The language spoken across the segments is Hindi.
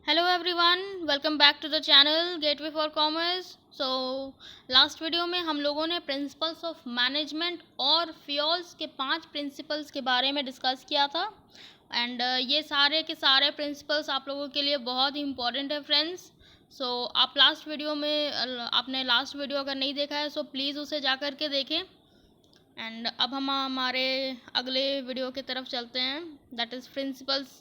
Hello everyone, welcome back to the channel gateway for commerce. Last video में हम लोगों ने प्रिंसिपल्स ऑफ मैनेजमेंट और फ्यूल्स के 5 प्रिंसिपल्स के बारे में डिस्कस किया था। एंड ये सारे के सारे प्रिंसिपल्स आप लोगों के लिए बहुत ही इंपॉर्टेंट है फ्रेंड्स। आप लास्ट वीडियो में आपने लास्ट वीडियो अगर नहीं देखा है प्लीज़ उसे जा कर के देखें। एंड अब हम हमारे अगले वीडियो की तरफ चलते हैं, दैट इज़ प्रिंसिपल्स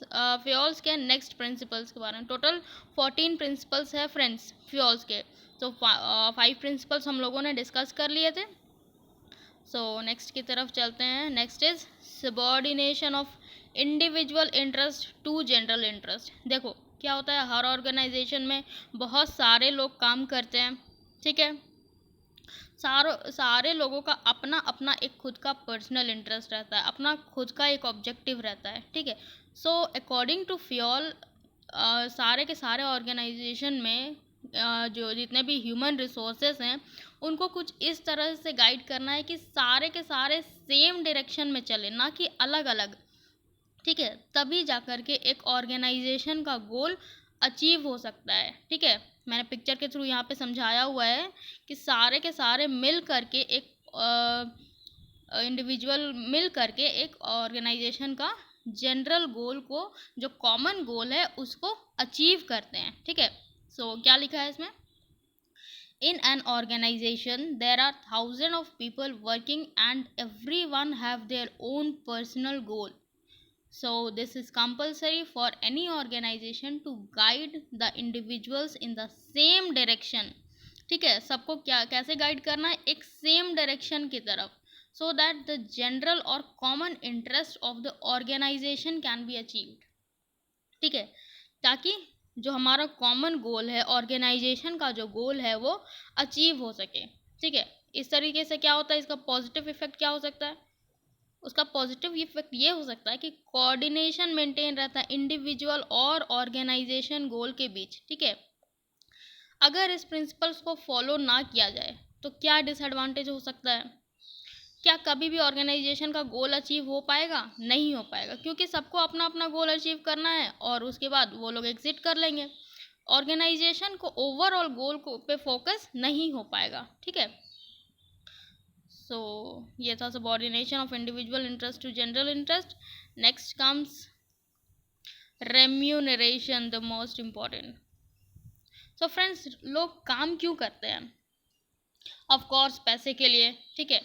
फ्यूल्स के नेक्स्ट प्रिंसिपल्स के बारे में। टोटल 14 प्रिंसिपल्स है फ्रेंड्स फ्यूल्स के। 5 प्रिंसिपल्स हम लोगों ने डिस्कस कर लिए थे। नेक्स्ट की तरफ चलते हैं। Next is subordination of individual interest to general interest. देखो क्या होता है, हर ऑर्गेनाइजेशन में बहुत सारे लोग काम करते हैं, ठीक है। सारे लोगों का अपना अपना एक खुद का पर्सनल इंटरेस्ट रहता है, अपना खुद का एक ऑब्जेक्टिव रहता है, ठीक है। अकॉर्डिंग टू फ्यूल सारे के सारे ऑर्गेनाइजेशन में जो जितने भी ह्यूमन रिसोर्सेज हैं उनको कुछ इस तरह से गाइड करना है कि सारे के सारे सेम डायरेक्शन में चले, ना कि अलग अलग, ठीक है। तभी जाकर के एक ऑर्गेनाइजेशन का गोल अचीव हो सकता है, ठीक है। मैंने पिक्चर के थ्रू यहाँ पे समझाया हुआ है कि सारे के सारे मिल करके एक इंडिविजुअल मिल करके एक ऑर्गेनाइजेशन का जनरल गोल को, जो कॉमन गोल है, उसको अचीव करते हैं, ठीक है। क्या लिखा है इसमें? In an organization there are thousands of people working and everyone have their own personal goal. This is compulsory for any organization to guide the individuals in the same direction, ठीक है। सबको क्या कैसे गाइड करना है? एक सेम डायरेक्शन की तरफ, सो दैट द जनरल और common interest of the organisation can be achieved, ठीक है। ताकि जो हमारा कॉमन गोल है, ऑर्गेनाइजेशन का जो गोल है, वो अचीव हो सके, ठीक है। इस तरीके से क्या होता है, इसका पॉजिटिव इफेक्ट क्या हो सकता है? उसका पॉजिटिव इफेक्ट ये हो सकता है कि कोऑर्डिनेशन मेंटेन रहता है इंडिविजुअल और ऑर्गेनाइजेशन गोल के बीच, ठीक है। अगर इस प्रिंसिपल्स को फॉलो ना किया जाए तो क्या डिसएडवांटेज हो सकता है? क्या कभी भी ऑर्गेनाइजेशन का गोल अचीव हो पाएगा? नहीं हो पाएगा, क्योंकि सबको अपना अपना गोल अचीव करना है और उसके बाद वो लोग एग्जिट कर लेंगे। ऑर्गेनाइजेशन को ओवरऑल गोल को पे फोकस नहीं हो पाएगा, ठीक है। ये था subordination of individual interest to general interest. Next comes remuneration, the most important. Friends, लोग काम क्यों करते हैं? ऑफ कोर्स पैसे के लिए, ठीक है।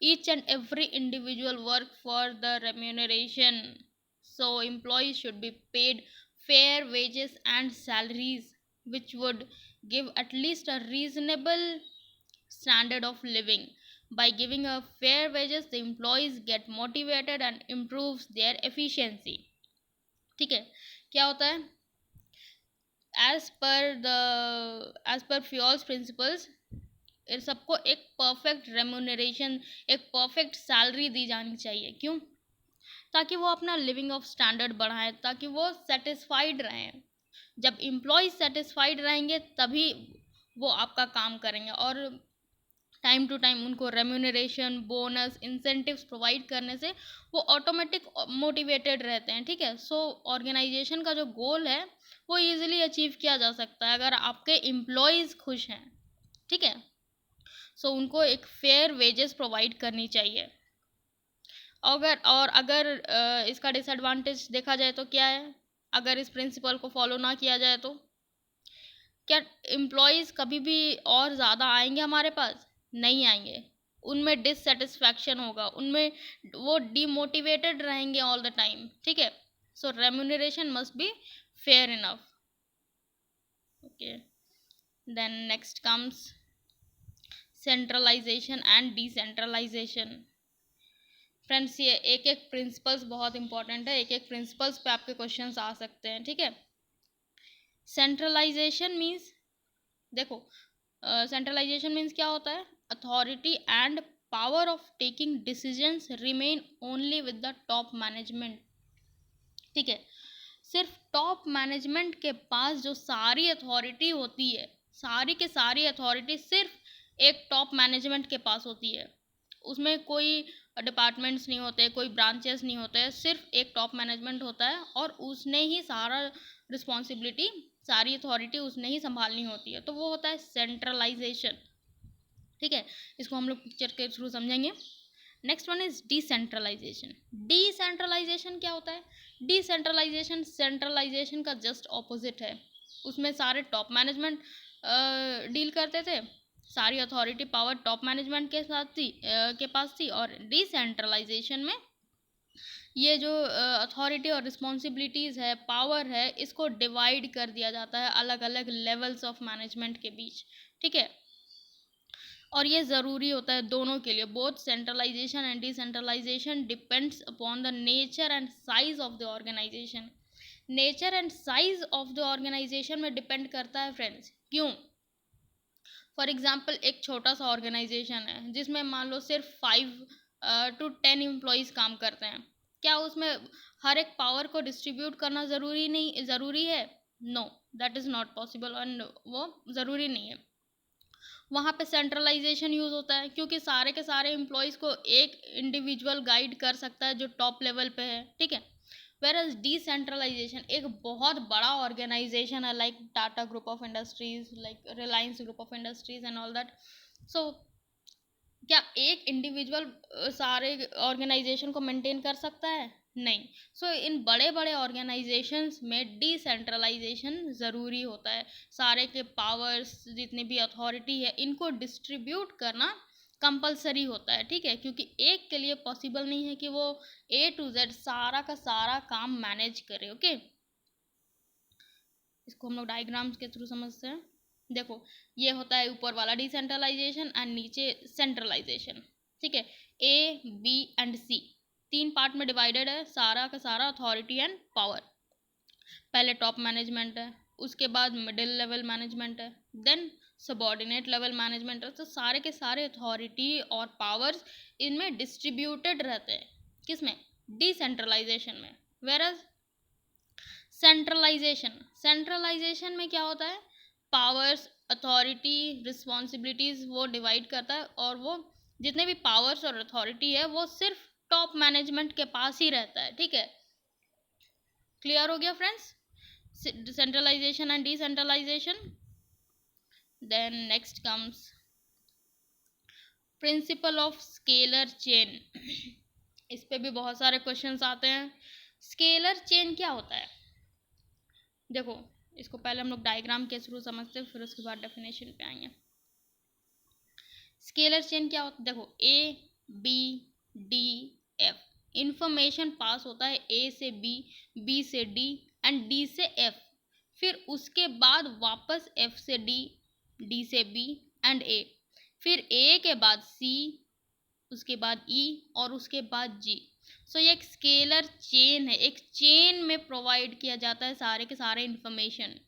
Each and every individual work for the remuneration, employees should be paid fair wages and salaries which would give at least a reasonable standard of living. By giving a fair wages, the employees get motivated and improves their efficiency, ठीक है। क्या होता है? एज पर फ्यूल्स प्रिंसिपल्स, सबको एक परफेक्ट रेम्यूनरेशन, एक परफेक्ट सैलरी दी जानी चाहिए। क्यों? ताकि वो अपना लिविंग ऑफ स्टैंडर्ड बढ़ाएं, ताकि वो सेटिस्फाइड रहें। जब एम्प्लॉय सेटिस्फाइड रहेंगे तभी वो आपका काम करेंगे, और टाइम टू टाइम उनको रेम्यूनरेशन, बोनस, इंसेंटिव्स प्रोवाइड करने से वो ऑटोमेटिक मोटिवेटेड रहते हैं, ठीक है। ऑर्गेनाइजेशन का जो गोल है वो इजीली अचीव किया जा सकता है अगर आपके एम्प्लॉयज़ खुश हैं, ठीक है। उनको एक फेयर वेजेस प्रोवाइड करनी चाहिए। अगर इसका डिसएडवांटेज देखा जाए तो क्या है? अगर इस प्रिंसिपल को फॉलो ना किया जाए तो क्या एम्प्लॉयज़ कभी भी और ज़्यादा आएंगे हमारे पास? नहीं आएंगे। उनमें डिससेटिस्फैक्शन होगा, उनमें वो डिमोटिवेटेड रहेंगे ऑल द टाइम, ठीक है। Remuneration must be fair enough, okay. Then next comes centralisation and decentralisation. Friends, ये एक एक प्रिंसिपल्स बहुत इंपॉर्टेंट है, एक एक प्रिंसिपल्स पे आपके क्वेश्चंस आ सकते हैं, ठीक है। सेंट्रलाइजेशन मीन्स, देखो सेंट्रलाइजेशन मीन्स क्या होता है? Authority and power of taking decisions remain only with the top management, ठीक है। सिर्फ टॉप मैनेजमेंट के पास जो सारी अथॉरिटी होती है, सारी के सारी अथॉरिटी सिर्फ एक टॉप मैनेजमेंट के पास होती है। उसमें कोई डिपार्टमेंट्स नहीं होते, कोई ब्रांचेस नहीं होते, सिर्फ एक टॉप मैनेजमेंट होता है और उसने ही सारा रिस्पॉन्सिबिलिटी, सारी अथॉरिटी उसने ही संभालनी होती है, तो वो होता है सेंट्रलाइजेशन। ठीक है, इसको हम लोग पिक्चर के थ्रू समझेंगे। Next one is decentralisation. Decentralisation क्या होता है? डिसेंट्रलाइजेशन सेंट्रलाइजेशन का जस्ट ऑपोजिट है। उसमें सारे टॉप मैनेजमेंट डील करते थे, सारी अथॉरिटी पावर टॉप मैनेजमेंट के साथ थी, के पास थी। और डिसेंट्रलाइजेशन में ये जो अथॉरिटी और रिस्पॉन्सिबिलिटीज़ है, पावर है, इसको डिवाइड कर दिया जाता है अलग अलग लेवल्स ऑफ मैनेजमेंट के बीच। ठीक है, और ये ज़रूरी होता है दोनों के लिए। Both centralisation and decentralisation depends upon the nature and size of the organisation. Nature and size of the organisation में डिपेंड करता है फ्रेंड्स। क्यों? फॉर एग्जाम्पल, एक छोटा सा ऑर्गेनाइजेशन है जिसमें मान लो सिर्फ 5 to 10 एम्प्लॉयज़ काम करते हैं, क्या उसमें हर एक पावर को डिस्ट्रीब्यूट करना ज़रूरी है? No, that is not possible, and वो ज़रूरी नहीं है। वहाँ पे सेंट्रलाइजेशन यूज़ होता है, क्योंकि सारे के सारे एम्प्लॉयज़ को एक इंडिविजुअल गाइड कर सकता है जो टॉप लेवल पे है। ठीक है, वेरएज डिसेंट्रलाइजेशन एक बहुत बड़ा ऑर्गेनाइजेशन है, like Tata group of industries, like Reliance group of industries and all that. So क्या एक इंडिविजुअल सारे ऑर्गेनाइजेशन को मेंटेन कर सकता है? नहीं। सो इन बड़े बड़े ऑर्गेनाइजेशंस में डिसेंट्रलाइजेशन ज़रूरी होता है। सारे के पावर्स, जितनी भी अथॉरिटी है, इनको डिस्ट्रीब्यूट करना कंपलसरी होता है। ठीक है, क्योंकि एक के लिए पॉसिबल नहीं है कि वो A to Z सारा का सारा काम मैनेज करे। ओके, इसको हम लोग डायग्राम्स के थ्रू समझते हैं। देखो, ये होता है ऊपर वाला डिसेंट्रलाइजेशन एंड नीचे सेंट्रलाइजेशन। ठीक है, A, B and C 3 part में डिवाइडेड है सारा का सारा अथॉरिटी एंड पावर। पहले टॉप मैनेजमेंट है, उसके बाद मिडिल लेवल मैनेजमेंट है, देन सबॉर्डिनेट लेवल मैनेजमेंट है। तो सारे के सारे अथॉरिटी और पावर्स इनमें डिस्ट्रीब्यूटेड रहते हैं। किसमें? डिसेंट्रलाइजेशन में। वेरएज सेंट्रलाइजेशन में क्या होता है? पावर्स, अथॉरिटी, रिस्पॉन्सिबिलिटीज वो डिवाइड करता है, और वो जितने भी पावर्स और अथॉरिटी है वो सिर्फ टॉप मैनेजमेंट के पास ही रहता है। ठीक है, क्लियर हो गया friends? Centralisation and decentralisation. Then next comes principle of scalar chain. इस पे भी बहुत सारे क्वेश्चंस आते हैं। स्केलर चेन क्या होता है? देखो, इसको पहले हम लोग डायग्राम के थ्रू समझते हैं, फिर उसके बाद डेफिनेशन पे आएंगे। स्केलर चेन क्या होता है? देखो, A, B, D, F information pass होता है A से B, B से D एंड D से F। फिर उसके बाद वापस F से D, D से B एंड A। फिर A के बाद C, उसके बाद E और उसके बाद G। सो ये एक स्केलर चेन है, एक चेन में प्रोवाइड किया जाता है सारे के सारे इंफॉर्मेशन।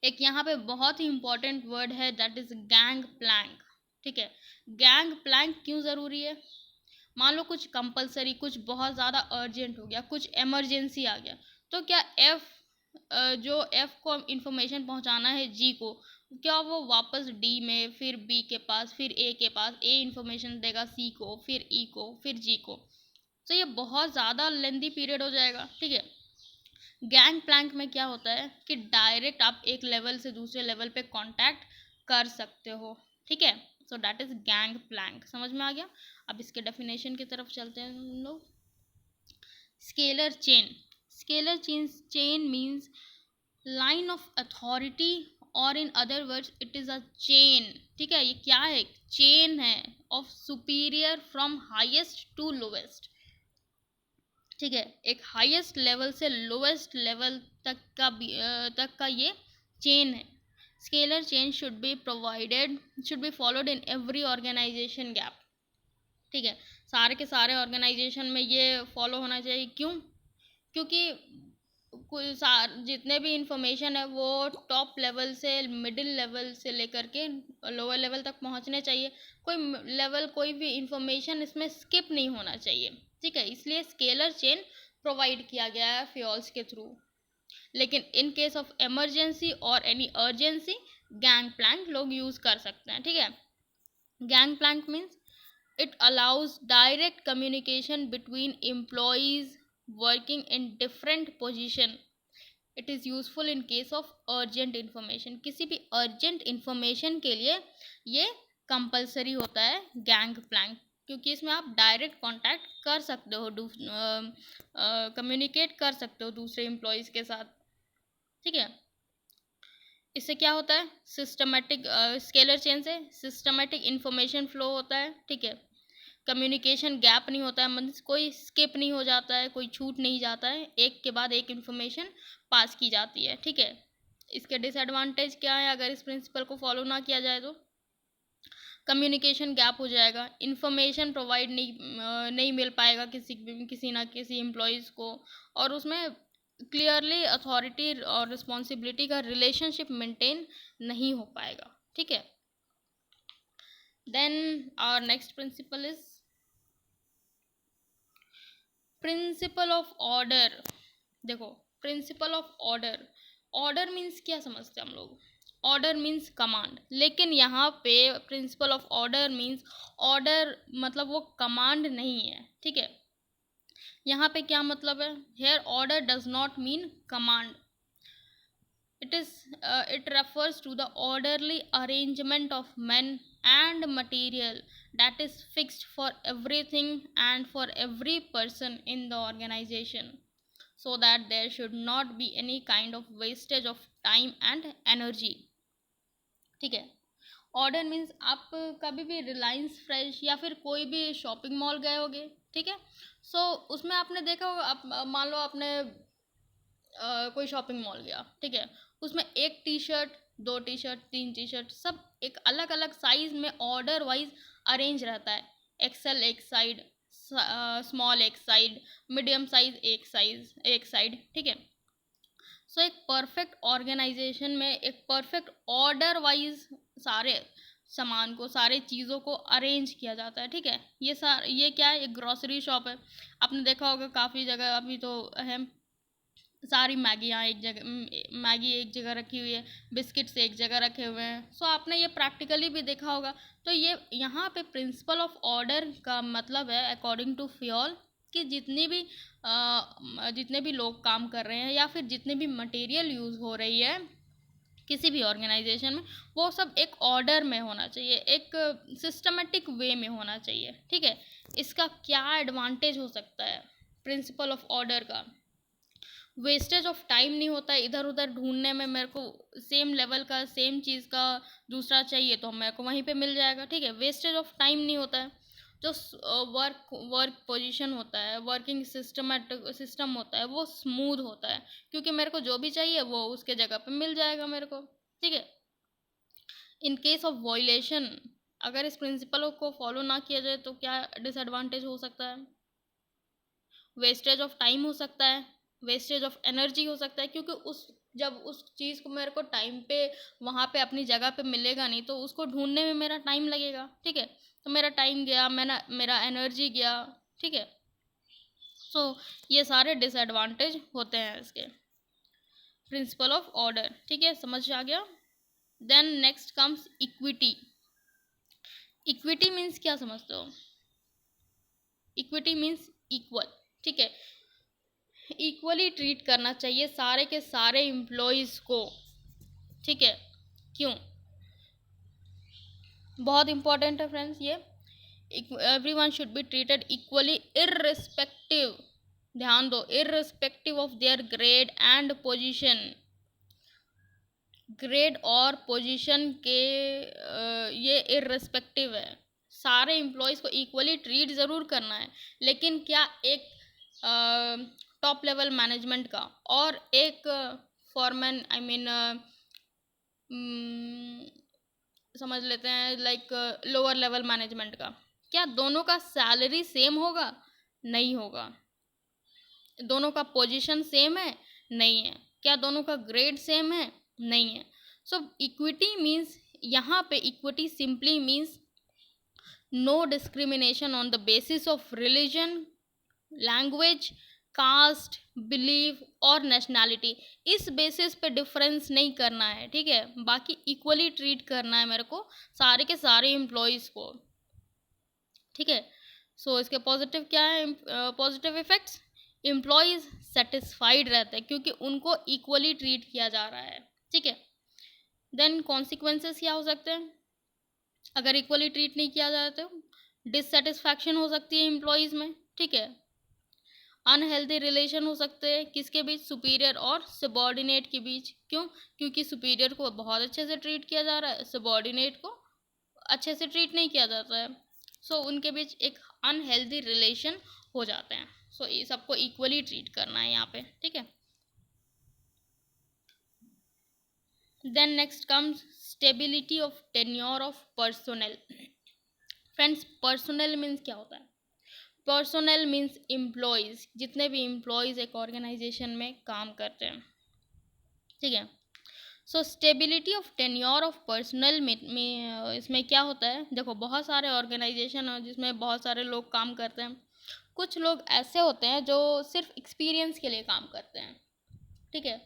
एक यहाँ पे बहुत ही इंपॉर्टेंट वर्ड है, दैट इज गैंग प्लैंक। ठीक है, गैंग प्लैंक क्यों ज़रूरी है? मान लो कुछ कंपलसरी, कुछ बहुत ज़्यादा अर्जेंट हो गया, कुछ इमरजेंसी आ गया, तो क्या जो F को इंफॉर्मेशन पहुंचाना है G को, क्या वो वापस D में, फिर B के पास, फिर A के पास, A इंफॉर्मेशन देगा C को, फिर E को, फिर G को। तो ये बहुत ज़्यादा लेंदी पीरियड हो जाएगा। ठीक है, गैंग प्लैंक में क्या होता है कि डायरेक्ट आप एक लेवल से दूसरे लेवल पे कांटेक्ट कर सकते हो। ठीक है, so that is gang plank. समझ में आ गया? अब इसके डेफिनेशन की तरफ चलते हैं हम लोग। Scalar chain means line of authority, और in other words it is a chain. ठीक है, ये क्या है? चेन है of superior from highest to lowest. ठीक है, एक हाईएस्ट लेवल से लोवेस्ट लेवल तक का ये चेन है। Scalar chain should be followed in every organization gap. ठीक है, सारे के सारे ऑर्गेनाइजेशन में ये फॉलो होना चाहिए। क्यों? क्योंकि जितने भी इंफॉर्मेशन है वो टॉप लेवल से, मिडिल लेवल से लेकर के लोअर लेवल तक पहुंचने चाहिए। कोई भी इंफॉर्मेशन इसमें स्किप नहीं होना चाहिए। ठीक है, इसलिए स्केलर चेन प्रोवाइड किया गया है फ्यूल्स के थ्रू। लेकिन इन केस ऑफ इमरजेंसी और एनी अर्जेंसी, गैंग प्लैंक लोग यूज कर सकते हैं। ठीक है, gang plank means it allows direct communication between employees working in different position it is useful in case of urgent information, किसी भी अर्जेंट इन्फॉर्मेशन के लिए ये कंपलसरी होता है गैंग प्लैंक, क्योंकि इसमें आप डायरेक्ट कांटेक्ट कर सकते हो, कम्युनिकेट कर सकते हो दूसरे एम्प्लॉयज़ के साथ, ठीक है। इससे क्या होता है, सिस्टमेटिक स्केलर चेन से सिस्टमेटिक इन्फॉर्मेशन फ्लो होता है, ठीक है। कम्युनिकेशन गैप नहीं होता है, मतलब कोई स्किप नहीं हो जाता है, कोई छूट नहीं जाता है, एक के बाद एक इन्फॉर्मेशन पास की जाती है, ठीक है। इसके डिसएडवांटेज क्या है अगर इस प्रिंसिपल को फॉलो ना किया जाए तो, कम्युनिकेशन गैप हो जाएगा, इन्फॉर्मेशन प्रोवाइड नहीं मिल पाएगा किसी ना किसी एम्प्लॉयज़ को, और उसमें क्लियरली अथॉरिटी और रिस्पॉन्सिबिलिटी का रिलेशनशिप मेंटेन नहीं हो पाएगा, ठीक है। Then our next principle is principle of order. देखो, principle of order, order means क्या समझते हैं हम लोग, ऑर्डर मीन्स कमांड, लेकिन यहाँ पे principal of order means order मतलब वो कमांड नहीं है, ठीक है। यहाँ पे क्या मतलब है, here order does not mean command, it refers to the orderly arrangement of men and material that is fixed for everything and for every person in the organization, so that there should not be any kind of wastage of time and energy, ठीक है। ऑर्डर मीन्स आप कभी भी रिलायंस फ्रेश या फिर कोई भी शॉपिंग मॉल गए होगे, ठीक है। सो उसमें आपने देखा होगा, आप मान लो आपने कोई शॉपिंग मॉल गया, ठीक है, उसमें एक टी शर्ट, दो टी शर्ट, तीन टी शर्ट, सब एक अलग अलग साइज में ऑर्डर वाइज अरेंज रहता है, एक्सेल एक साइड, स्मॉल एक साइड, मीडियम साइज एक साइड, ठीक है। सो एक परफेक्ट ऑर्गेनाइजेशन में एक परफेक्ट ऑर्डर वाइज सारे सामान को, सारे चीज़ों को अरेंज किया जाता है, ठीक है। ये क्या है, एक ग्रॉसरी शॉप है, आपने देखा होगा काफ़ी जगह अभी तो है, सारी मैगी एक जगह रखी हुई है, बिस्किट्स एक जगह रखे हुए हैं, सो आपने ये प्रैक्टिकली भी देखा होगा। तो ये यहाँ पे प्रिंसिपल ऑफ ऑर्डर का मतलब है अकॉर्डिंग टू फ्योल कि जितने भी लोग काम कर रहे हैं या फिर जितने भी मटेरियल यूज़ हो रही है किसी भी ऑर्गेनाइजेशन में, वो सब एक ऑर्डर में होना चाहिए, एक सिस्टमेटिक वे में होना चाहिए, ठीक है। इसका क्या एडवांटेज हो सकता है प्रिंसिपल ऑफ ऑर्डर का, वेस्टेज ऑफ टाइम नहीं होता है इधर उधर ढूंढने में, मेरे को सेम लेवल का सेम चीज़ का दूसरा चाहिए तो मेरे को वहीं पे मिल जाएगा, ठीक है। वेस्टेज ऑफ टाइम नहीं होता है, जो वर्क पोजीशन होता है, वर्किंग सिस्टम होता है, वो स्मूथ होता है, क्योंकि मेरे को जो भी चाहिए वो उसके जगह पे मिल जाएगा मेरे को, ठीक है। इन केस ऑफ वायलेशन, अगर इस प्रिंसिपल को फॉलो ना किया जाए तो क्या डिसएडवांटेज हो सकता है, वेस्टेज ऑफ टाइम हो सकता है, वेस्टेज ऑफ एनर्जी हो सकता है, क्योंकि जब उस चीज़ को मेरे को टाइम पे वहाँ पे अपनी जगह पे मिलेगा नहीं तो उसको ढूंढने में मेरा टाइम लगेगा, ठीक है। तो मेरा टाइम गया, मेरा एनर्जी गया, ठीक है। सो ये सारे डिसएडवांटेज होते हैं इसके प्रिंसिपल ऑफ ऑर्डर, ठीक है, समझ आ गया। Then next comes equity. Equity means क्या समझते हो, इक्विटी मीन्स इक्वल, ठीक है। इक्वली ट्रीट करना चाहिए सारे के सारे एम्प्लॉयज़ को, ठीक है। क्यों, बहुत इंपॉर्टेंट है फ्रेंड्स ये, everyone should be treated equally irrespective, ध्यान दो, irrespective of their grade and position, grade और पोजीशन के ये इररिस्पेक्टिव है, सारे एम्प्लॉयज़ को इक्वली ट्रीट ज़रूर करना है, लेकिन क्या एक टॉप लेवल मैनेजमेंट का और एक फॉरमैन समझ लेते हैं लाइक लोअर लेवल मैनेजमेंट का, क्या दोनों का सैलरी सेम होगा, नहीं होगा। दोनों का पोजीशन सेम है, नहीं है। क्या दोनों का ग्रेड सेम है, नहीं है। सो इक्विटी मीन्स, यहाँ पे equity simply means no discrimination on the basis of religion, language, caste, believe और नेशनैलिटी, इस बेसिस पे डिफरेंस नहीं करना है, ठीक है। बाकी इक्वली ट्रीट करना है मेरे को सारे के सारे एम्प्लॉयज़ को, ठीक है। सो इसके पॉजिटिव क्या है, पॉजिटिव इफेक्ट्स, एम्प्लॉयज़ सेटिस्फाइड रहते हैं क्योंकि उनको इक्वली ट्रीट किया जा रहा है, ठीक है। देन कॉन्सिक्वेंसेस क्या हो सकते हैं अगर इक्वली ट्रीट नहीं किया जाए तो? डिससेटिस्फैक्शन हो सकती है एम्प्लॉयज़ में, ठीक है। अनहेल्दी रिलेशन हो सकते हैं किसके बीच? सुपीरियर और सबॉर्डिनेट के बीच। क्यों? क्योंकि सुपीरियर को बहुत अच्छे से ट्रीट किया जा रहा है, सबॉर्डिनेट को अच्छे से ट्रीट नहीं किया जाता है। सो उनके बीच एक अनहेल्दी रिलेशन हो जाते हैं। सो ये सबको इक्वली ट्रीट करना है यहाँ पे, ठीक है। Then next comes stability of tenure of personnel. Friends, personnel means क्या होता है? पर्सोनेल मीन्स एम्प्लॉयज़, जितने भी एम्प्लॉयज़ एक ऑर्गेनाइजेशन में काम करते हैं, ठीक है। So stability of tenure of personal में इसमें क्या होता है? देखो, बहुत सारे ऑर्गेनाइजेशन हैं जिसमें बहुत सारे लोग काम करते हैं। कुछ लोग ऐसे होते हैं जो सिर्फ एक्सपीरियंस के लिए काम करते हैं, ठीक है।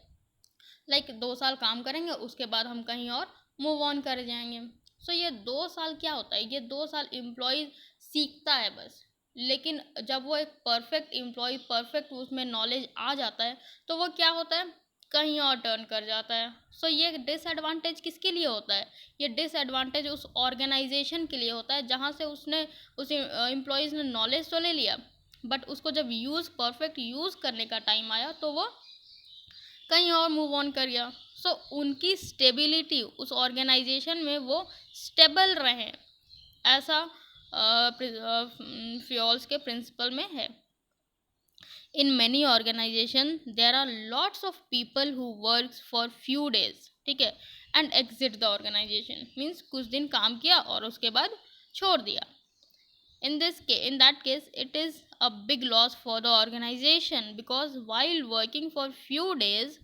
लाइक 2 साल काम करेंगे, उसके बाद हम कहीं और मूव ऑन कर जाएंगे। सो ये 2 साल क्या होता है? ये 2 साल एम्प्लॉय सीखता है बस। लेकिन जब वो एक परफेक्ट एम्प्लॉय, परफेक्ट उसमें नॉलेज आ जाता है, तो वो क्या होता है? कहीं और टर्न कर जाता है। सो ये डिसएडवांटेज किसके लिए होता है? ये डिसएडवांटेज उस ऑर्गेनाइजेशन के लिए होता है जहाँ से उसने उस एम्प्लॉयज़ ने नॉलेज तो ले लिया, बट उसको जब परफेक्ट यूज़ करने का टाइम आया तो वो कहीं और मूव ऑन कर गया। सो उनकी स्टेबिलिटी उस ऑर्गेनाइजेशन में वो स्टेबल रहें, ऐसा फ्योल्स के प्रिंसिपल में है। In many organizations, there are lots of people who works for few days, ठीक है, and exit the organization, means कुछ दिन काम किया और उसके बाद छोड़ दिया। In that case, it is a big loss for the organization because while working for few days,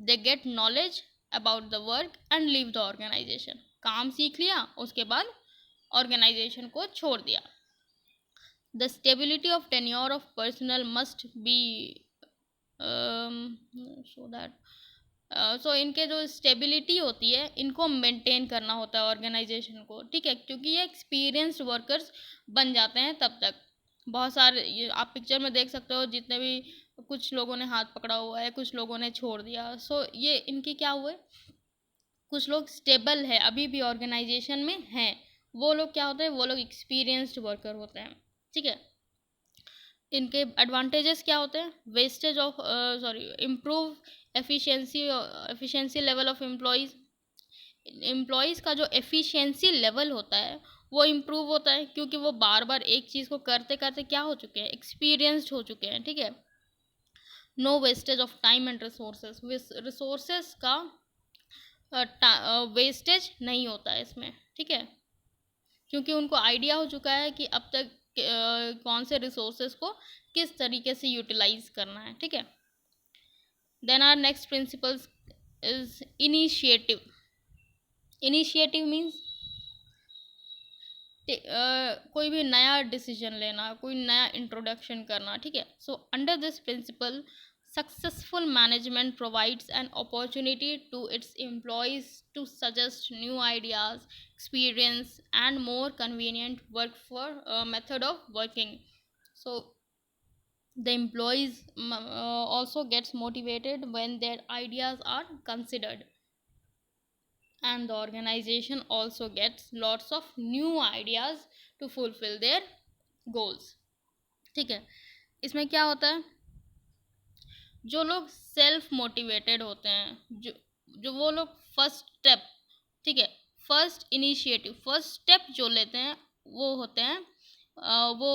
they get knowledge about the work and leave the organization. काम सीख लिया, उसके बाद organization को छोड़ दिया। The stability of tenure of personnel must be so that सो इनके जो स्टेबिलिटी होती है इनको मेंटेन करना होता है ऑर्गेनाइजेशन को, ठीक है, क्योंकि ये एक्सपीरियंस्ड वर्कर्स बन जाते हैं तब तक। बहुत सारे ये आप पिक्चर में देख सकते हो, जितने भी कुछ लोगों ने हाथ पकड़ा हुआ है, कुछ लोगों ने छोड़ दिया। सो ये इनके क्या हुए? कुछ लोग स्टेबल है, अभी भी ऑर्गेनाइजेशन में हैं, वो लोग क्या होते हैं? वो लोग एक्सपीरियंस्ड वर्कर होते हैं, ठीक है। इनके एडवांटेजेस क्या होते हैं? Wastage of improve efficiency level of employees का जो एफिशिएंसी लेवल होता है वो इम्प्रूव होता है, क्योंकि वो बार बार एक चीज़ को करते करते क्या हो चुके हैं? एक्सपीरियंस्ड हो चुके हैं, ठीक है। No wastage of time and resources का वेस्टेज नहीं होता है इसमें, ठीक है, क्योंकि उनको आइडिया हो चुका है कि अब तक कौन से रिसोर्सेज को किस तरीके से यूटिलाइज करना है, ठीक है। Then are next principles is initiative. Initiative means कोई भी नया डिसीजन लेना, कोई नया इंट्रोडक्शन करना, ठीक है। So under this principle, successful management provides an opportunity to its employees to suggest new ideas, experience, and more convenient work for method of working. So the employees also gets motivated when their ideas are considered, and the organization also gets lots of new ideas to fulfill their goals, ठीक है। इसमें क्या होता है? जो लोग सेल्फ मोटिवेटेड होते हैं, जो जो वो लोग फर्स्ट स्टेप, ठीक है, फर्स्ट इनिशिएटिव, फर्स्ट स्टेप जो लेते हैं वो होते हैं वो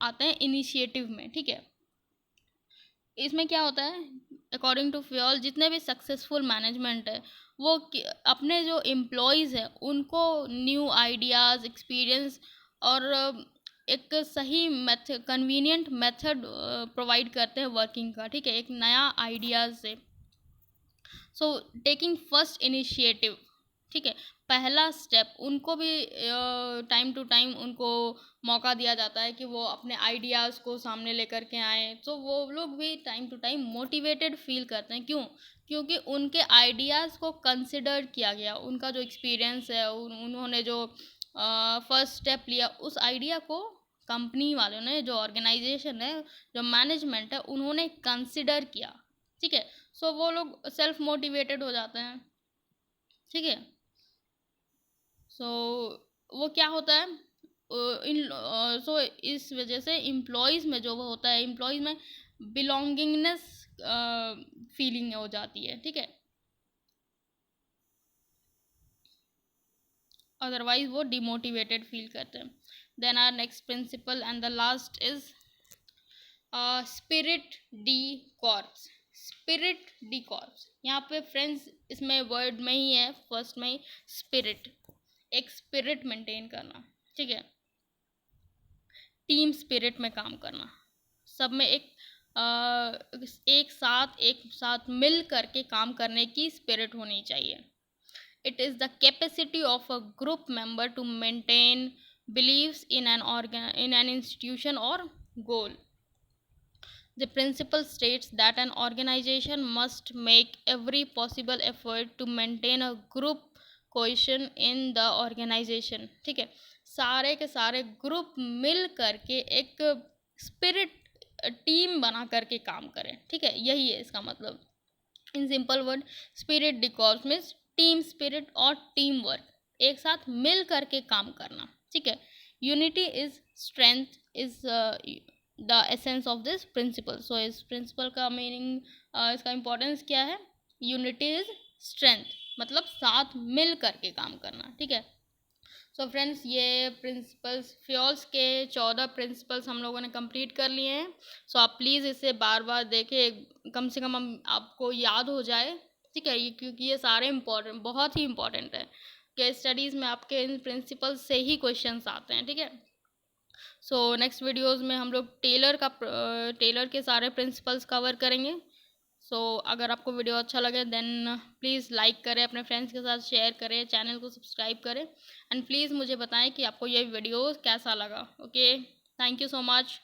आते हैं इनिशिएटिव में, ठीक है। इसमें क्या होता है? अकॉर्डिंग टू फ्योल, जितने भी सक्सेसफुल मैनेजमेंट है वो अपने जो एम्प्लॉयज़ हैं उनको न्यू आइडियाज़, एक्सपीरियंस और एक सही मेथड, कन्वीनियंट मेथड प्रोवाइड करते हैं वर्किंग का, ठीक है, एक नया आइडियाज़ से। सो टेकिंग फर्स्ट इनिशिएटिव, ठीक है, पहला स्टेप, उनको भी टाइम टू टाइम उनको मौका दिया जाता है कि वो अपने आइडियाज़ को सामने लेकर के आएँ, तो वो लोग भी time to time motivated feel करते हैं। क्यों? क्योंकि उनके आइडियाज़ को कंसिडर किया गया, उनका जो एक्सपीरियंस है, उन्होंने जो फर्स्ट स्टेप लिया, उस आइडिया को कंपनी वालों ने, जो ऑर्गेनाइजेशन है, जो मैनेजमेंट है, उन्होंने कंसिडर किया, ठीक है, सो वो लोग सेल्फ मोटिवेटेड हो जाते हैं, ठीक है। सो वो क्या होता है, सो इस वजह से एम्प्लॉयज़ में जो वो होता है, एम्प्लॉयज़ में बिलोंगिंगनेस फीलिंग हो जाती है, ठीक है, अदरवाइज वो डिमोटिवेटेड फील करते हैं। Then are next principle and the last is spirit de corps. Spirit de corps, यहाँ पे फ्रेंड्स इसमें वर्ड में ही है, फर्स्ट में ही स्पिरिट, एक स्पिरिट मेंटेन करना, ठीक है, टीम स्पिरिट में काम करना, सब में एक साथ मिल करके काम करने की स्पिरिट होनी चाहिए। It is the capacity of a group member to maintain beliefs in an institution or goal. The principle states that an organization must make every possible effort to maintain a group cohesion in the organization, ठीक है, सारे के सारे ग्रुप मिल करके एक स्पिरिट टीम बना करके काम करें, ठीक है, यही है इसका मतलब। In simple word, spirit de corps means team spirit और टीम वर्क, एक साथ मिल करके काम करना, ठीक है। Unity is strength is the essence of this principle. So इस प्रिंसिपल का मीनिंग, इसका इम्पोर्टेंस क्या है, यूनिटी इज स्ट्रेंथ, मतलब साथ मिल करके काम करना, ठीक है। सो फ्रेंड्स, ये प्रिंसिपल्स, फ्योल्स के 14 प्रिंसिपल्स हम लोगों ने कंप्लीट कर लिए हैं। सो आप प्लीज़ इसे बार बार देखें, कम से कम आपको याद हो जाए, ठीक है, क्योंकि ये सारे इम्पोर्टेंट, बहुत ही इम्पोर्टेंट है। केस स्टडीज़ में आपके इन प्रिंसिपल्स से ही क्वेश्चंस आते हैं, ठीक है। सो नेक्स्ट वीडियोज़ में हम लोग टेलर के सारे प्रिंसिपल्स कवर करेंगे। सो अगर आपको वीडियो अच्छा लगे देन प्लीज़ लाइक करें, अपने फ्रेंड्स के साथ शेयर करें, चैनल को सब्सक्राइब करें, एंड प्लीज़ मुझे बताएं कि आपको ये वीडियो कैसा लगा। Okay, thank you so much.